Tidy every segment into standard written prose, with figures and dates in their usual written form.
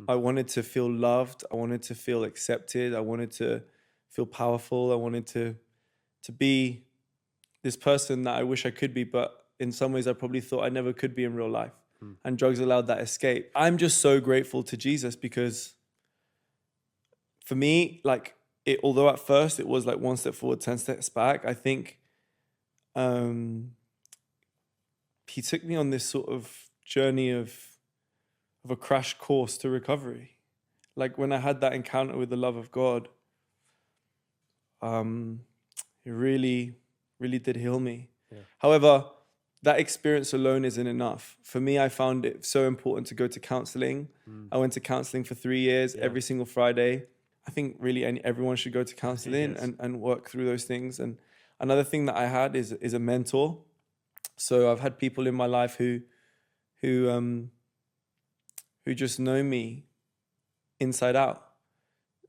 I wanted to feel loved. I wanted to feel accepted. I wanted to feel powerful. I wanted to be this person that I wish I could be, but in some ways I probably thought I never could be in real life. And drugs allowed that escape. I'm just so grateful to Jesus because for me, like, although at first it was like one step forward, 10 steps back, I think he took me on this sort of journey of a crash course to recovery. Like when I had that encounter with the love of God, it really, really did heal me. Yeah. However, that experience alone isn't enough. For me, I found it so important to go to counseling. I went to counseling for 3 years, every single Friday. I think really everyone should go to counseling and work through those things. And another thing that I had is a mentor. So I've had people in my life who just know me inside out.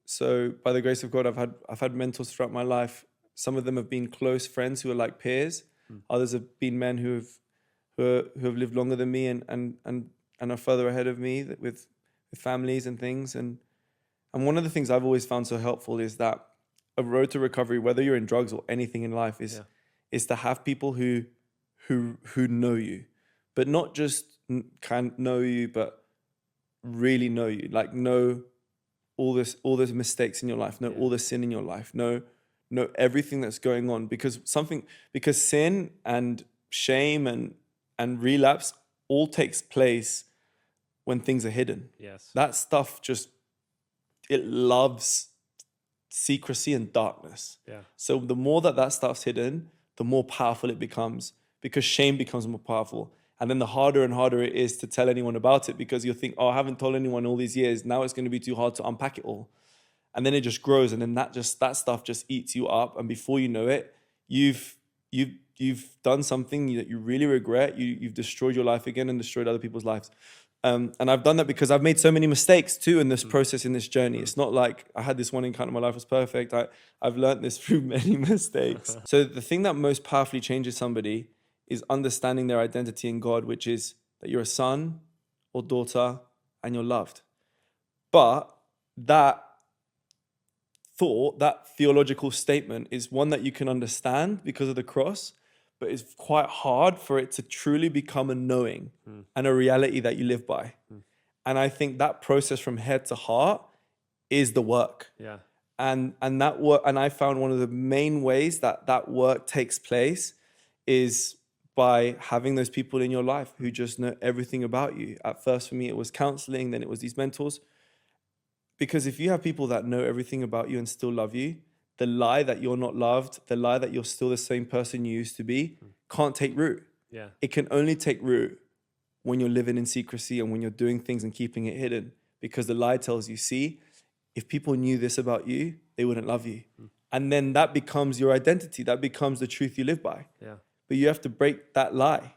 So by the grace of God, I've had mentors throughout my life. Some of them have been close friends who are like peers. Others have been men who have lived longer than me and are further ahead of me with families and things. And one of the things I've always found so helpful is that a road to recovery, whether you're in drugs or anything in life, is to have people who know you, but not just can know you, but really know you. Like know all those mistakes in your life, know all the sin in your life, know everything that's going on, because sin and shame and relapse all takes place when things are hidden. Yes, that stuff it loves secrecy and darkness. Yeah. So the more that stuff's hidden, the more powerful it becomes, because shame becomes more powerful. And then the harder and harder it is to tell anyone about it, because you'll think, oh, I haven't told anyone all these years. Now it's going to be too hard to unpack it all. And then it just grows. And then that stuff just eats you up. And before you know it, you've done something that you really regret. You've destroyed your life again and destroyed other people's lives. And I've done that because I've made so many mistakes too in this process, in this journey. It's not like I had this one encounter, my life was perfect. I've learned this through many mistakes. So the thing that most powerfully changes somebody is understanding their identity in God, which is that you're a son or daughter and you're loved. But that thought, that theological statement, is one that you can understand because of the cross, but it's quite hard for it to truly become a knowing and a reality that you live by. And I think that process from head to heart is the work. Yeah. And that work, and I found one of the main ways that work takes place is by having those people in your life who just know everything about you. At first for me, it was counseling, then it was these mentors. Because if you have people that know everything about you and still love you, the lie that you're not loved, the lie that you're still the same person you used to be, can't take root. Yeah. It can only take root when you're living in secrecy and when you're doing things and keeping it hidden. Because the lie tells you, see, if people knew this about you, they wouldn't love you. And then that becomes your identity. That becomes the truth you live by. Yeah. But you have to break that lie.